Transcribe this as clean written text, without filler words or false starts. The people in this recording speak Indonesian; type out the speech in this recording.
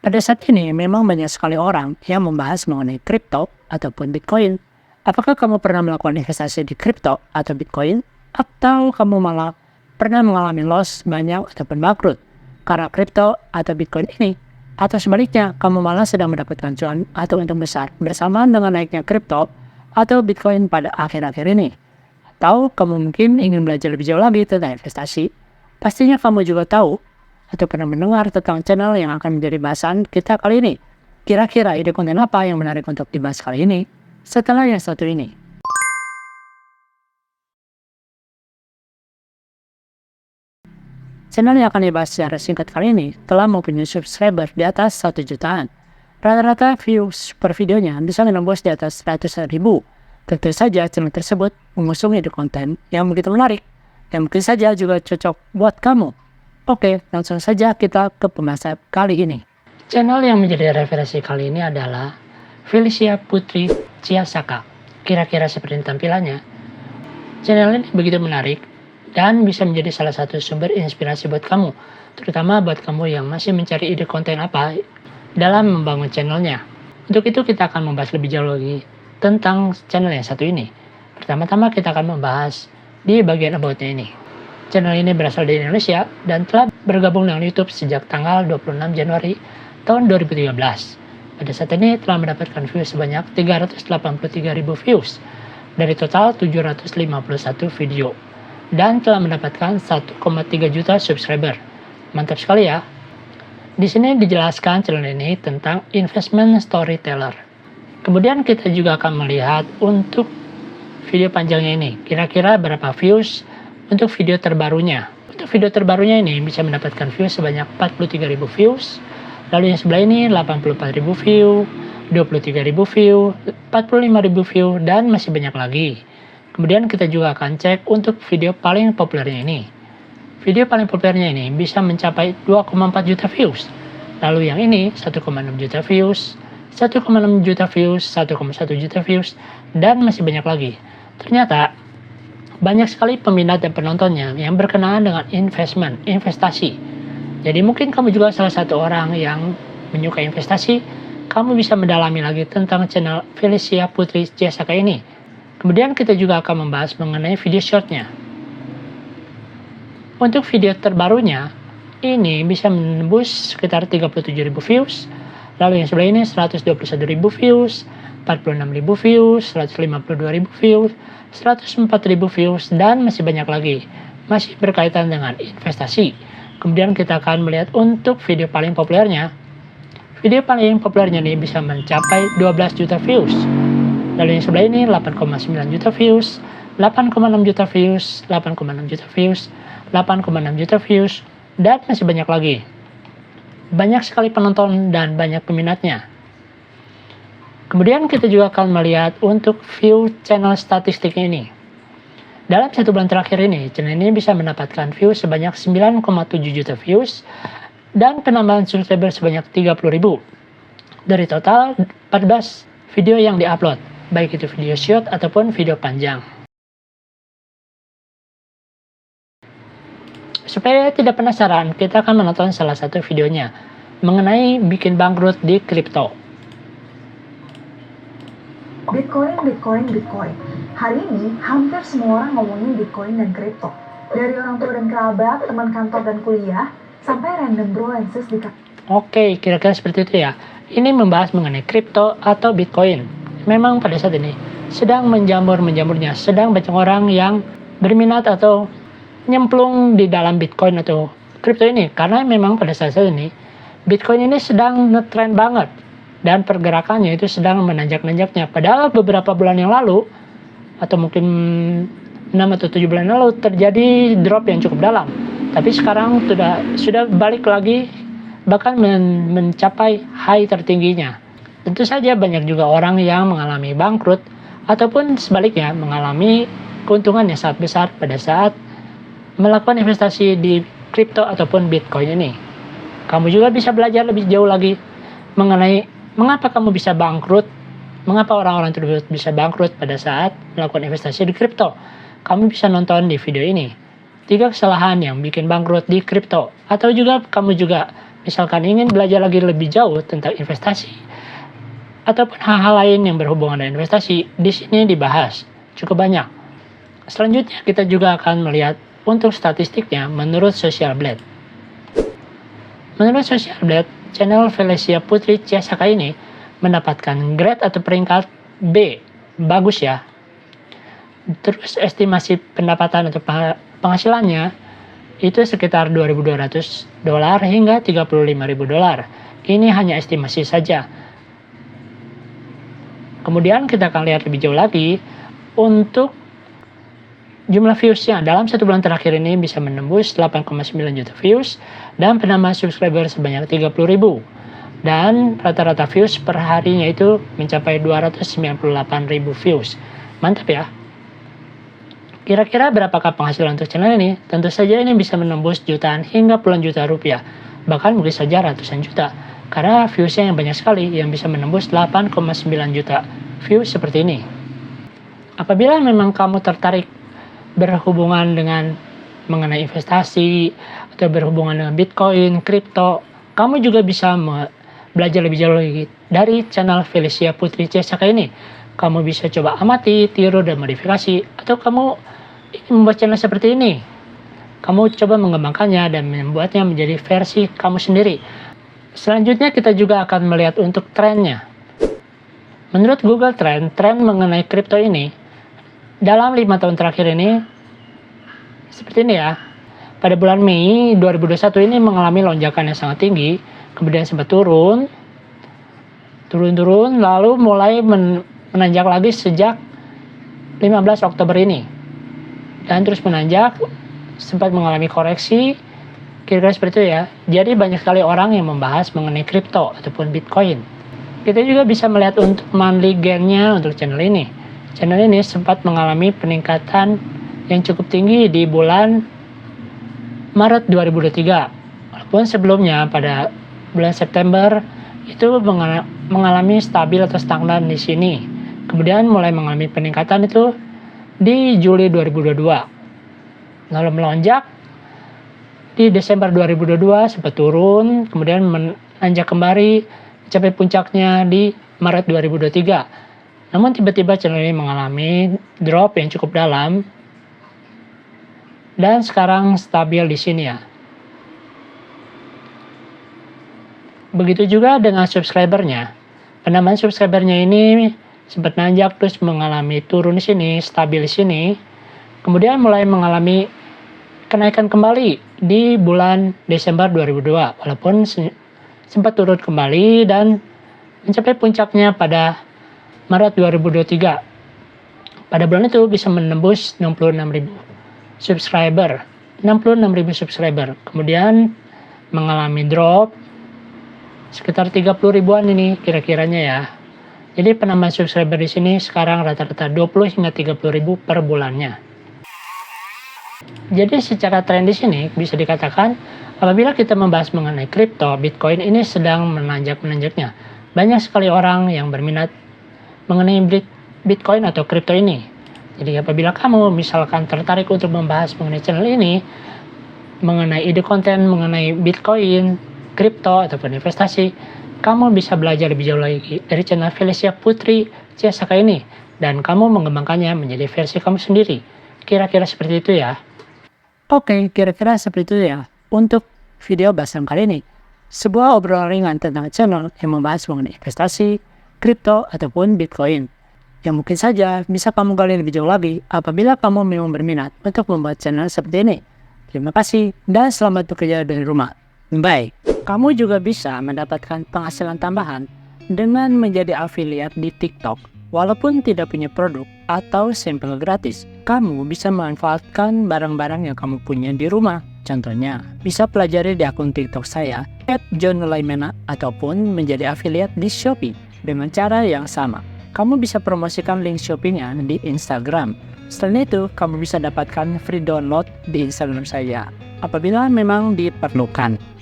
Pada saat ini memang banyak sekali orang yang membahas mengenai kripto ataupun Bitcoin. Apakah kamu pernah melakukan investasi di kripto atau Bitcoin? Atau kamu malah pernah mengalami loss banyak ataupun bangkrut karena kripto atau Bitcoin ini? Atau sebaliknya, kamu malah sedang mendapatkan cuan atau untung besar bersamaan dengan naiknya kripto atau Bitcoin pada akhir-akhir ini? Atau kamu mungkin ingin belajar lebih jauh lagi tentang investasi? Pastinya kamu juga tahu atau pernah mendengar tentang channel yang akan menjadi bahasan kita kali ini. Kira-kira ide konten apa yang menarik untuk dibahas kali ini? Setelah yang satu ini. Channel yang akan dibahas secara singkat kali ini telah mempunyai subscriber di atas 1 jutaan. Rata-rata views per videonya bisa menembus di atas 100.000. Tentu saja channel tersebut mengusung ide konten yang begitu menarik, yang mungkin saja juga cocok buat kamu. Oke, langsung saja kita ke pembahasan kali ini. Channel yang menjadi referensi kali ini adalah Felicia Putri Ciasaka. Kira-kira seperti tampilannya. Channel ini begitu menarik dan bisa menjadi salah satu sumber inspirasi buat kamu, terutama buat kamu yang masih mencari ide konten apa dalam membangun channelnya. Untuk itu kita akan membahas lebih jauh lagi tentang channel yang satu ini. Pertama-tama kita akan membahas di bagian about-nya ini. Channel ini berasal dari Indonesia dan telah bergabung dengan YouTube sejak tanggal 26 Januari tahun 2013. Pada saat ini telah mendapatkan views sebanyak 383.000 views dari total 751 video dan telah mendapatkan 1,3 juta subscriber. Mantap sekali ya. Di sini dijelaskan channel ini tentang investment storyteller. Kemudian kita juga akan melihat untuk video panjangnya ini, kira-kira berapa views untuk video terbarunya. Untuk video terbarunya ini bisa mendapatkan views sebanyak 43.000 views. Lalu yang sebelah ini 84.000 view, 23.000 view, 45.000 view, dan masih banyak lagi. Kemudian kita juga akan cek untuk video paling populernya ini. Video paling populernya ini bisa mencapai 2,4 juta views. Lalu yang ini 1,6 juta views, 1,6 juta views, 1,1 juta views, dan masih banyak lagi. Ternyata banyak sekali peminat dan penontonnya yang berkenaan dengan investasi. Jadi mungkin kamu juga salah satu orang yang menyukai investasi, kamu bisa mendalami lagi tentang channel Felicia Putri Ciasaka ini. Kemudian kita juga akan membahas mengenai video shortnya. Untuk video terbarunya, ini bisa menembus sekitar 37.000 views, lalu yang sebelah ini 121.000 views, 46.000 views, 152.000 views, 104.000 views, dan masih banyak lagi. Masih berkaitan dengan investasi. Kemudian kita akan melihat untuk video paling populernya. Video paling populernya ini bisa mencapai 12 juta views. Lalu yang sebelah ini 8,9 juta views, 8,6 juta views, 8,6 juta views, 8,6 juta views, dan masih banyak lagi. Banyak sekali penonton dan banyak peminatnya. Kemudian kita juga akan melihat untuk view channel statistik ini. Dalam 1 bulan terakhir ini, channel ini bisa mendapatkan views sebanyak 9,7 juta views dan penambahan subscriber sebanyak 30.000 dari total 14 video yang diupload, baik itu video short ataupun video panjang. Supaya tidak penasaran, kita akan menonton salah satu videonya mengenai bikin bangkrut di kripto. Bitcoin. Hari ini hampir semua orang ngomongin Bitcoin dan kripto. Dari orang tua dan kerabat, teman kantor dan kuliah, sampai random bro and sis di Oke, kira-kira seperti itu ya. Ini membahas mengenai kripto atau Bitcoin. Memang pada saat ini sedang menjamurnya, sedang banyak orang yang berminat atau nyemplung di dalam Bitcoin atau kripto ini. Karena memang pada saat ini Bitcoin ini sedang ngetrend banget. Dan pergerakannya itu sedang menanjak-nanjaknya. Padahal beberapa bulan yang lalu, atau mungkin 6 atau 7 bulan yang lalu, terjadi drop yang cukup dalam. Tapi sekarang sudah balik lagi, bahkan mencapai high tertingginya. Tentu saja banyak juga orang yang mengalami bangkrut, ataupun sebaliknya mengalami keuntungan yang sangat besar pada saat melakukan investasi di kripto ataupun Bitcoin ini. Kamu juga bisa belajar lebih jauh lagi mengenai mengapa kamu bisa bangkrut, mengapa orang-orang tersebut bisa bangkrut pada saat melakukan investasi di kripto. Kamu bisa nonton di video ini. 3 kesalahan yang bikin bangkrut di kripto. Atau juga kamu juga misalkan ingin belajar lagi lebih jauh tentang investasi ataupun hal-hal lain yang berhubungan dengan investasi, di sini dibahas cukup banyak. Selanjutnya kita juga akan melihat untuk statistiknya menurut Social Blade. Menurut Social Blade, channel Felicia Putri Ciasaka ini mendapatkan grade atau peringkat B, bagus ya. Terus estimasi pendapatan atau penghasilannya itu sekitar $2.200 hingga $35.000. Ini hanya estimasi saja. Kemudian kita akan lihat lebih jauh lagi untuk jumlah viewsnya. Dalam 1 bulan terakhir ini bisa menembus 8,9 juta views dan penambahan subscriber sebanyak 30.000. Dan rata-rata views per harinya itu mencapai 298.000 views. Mantap ya. Kira-kira berapakah penghasilan untuk channel ini? Tentu saja ini bisa menembus jutaan hingga puluhan juta rupiah. Bahkan mungkin saja ratusan juta. Karena viewsnya yang banyak sekali, yang bisa menembus 8,9 juta views seperti ini. Apabila memang kamu tertarik berhubungan dengan mengenai investasi atau berhubungan dengan Bitcoin, kripto, kamu juga bisa belajar lebih jauh lagi dari channel Felicia Putri Ciasaka ini. Kamu bisa coba amati, tiru, dan modifikasi, atau kamu ingin membuat channel seperti ini. Kamu coba mengembangkannya dan membuatnya menjadi versi kamu sendiri. Selanjutnya kita juga akan melihat untuk trennya. Menurut Google Trend, tren mengenai kripto ini dalam 5 tahun terakhir ini seperti ini ya. Pada bulan Mei 2021 ini mengalami lonjakan yang sangat tinggi, kemudian sempat turun, lalu mulai menanjak lagi sejak 15 Oktober ini. Dan terus menanjak, sempat mengalami koreksi, kira-kira seperti itu ya. Jadi banyak sekali orang yang membahas mengenai kripto ataupun Bitcoin. Kita juga bisa melihat untuk monthly gain-nya untuk channel ini. Channel ini sempat mengalami peningkatan yang cukup tinggi di bulan Maret 2023. Walaupun sebelumnya pada bulan September itu mengalami stabil atau stagnan di sini. Kemudian mulai mengalami peningkatan itu di Juli 2022. Lalu melonjak di Desember 2022 sempat turun, kemudian menanjak kembali mencapai puncaknya di Maret 2023. Namun tiba-tiba channel ini mengalami drop yang cukup dalam dan sekarang stabil di sini ya. Begitu juga dengan subscribernya. Penambahan subscribernya ini sempat nanjak terus mengalami turun di sini, stabil di sini. Kemudian mulai mengalami kenaikan kembali di bulan Desember 2002, walaupun sempat turun kembali dan mencapai puncaknya pada Maret 2023. Pada bulan itu bisa menembus 66.000 subscriber. Kemudian mengalami drop sekitar 30 ribuan ini kira-kiranya ya. Jadi penambahan subscriber di sini sekarang rata-rata 20 hingga 30 ribu per bulannya. Jadi secara tren di sini bisa dikatakan apabila kita membahas mengenai kripto, Bitcoin ini sedang menanjak-menanjaknya. Banyak sekali orang yang berminat mengenai Bitcoin atau kripto ini. Jadi apabila kamu misalkan tertarik untuk membahas mengenai channel ini, mengenai ide konten, mengenai Bitcoin, kripto ataupun investasi, kamu bisa belajar lebih jauh lagi dari channel Felicia Putri Ciasaka ini. Dan kamu mengembangkannya menjadi versi kamu sendiri. Kira-kira seperti itu ya. Oke, kira-kira seperti itu ya. Untuk video bahasan kali ini, sebuah obrolan ringan tentang channel yang membahas mengenai investasi, kripto, ataupun Bitcoin. Yang mungkin saja bisa kamu gali lebih jauh lagi apabila kamu memang berminat untuk membuat channel seperti ini. Terima kasih dan selamat bekerja dari rumah. Bye. Kamu juga bisa mendapatkan penghasilan tambahan dengan menjadi affiliate di TikTok. Walaupun tidak punya produk atau sampel gratis, kamu bisa memanfaatkan barang-barang yang kamu punya di rumah. Contohnya, bisa pelajari di akun TikTok saya @JohnNulaimena ataupun menjadi affiliate di Shopee dengan cara yang sama. Kamu bisa promosikan link Shopee-nya di Instagram. Selain itu, kamu bisa dapatkan free download di Instagram saya apabila memang diperlukan.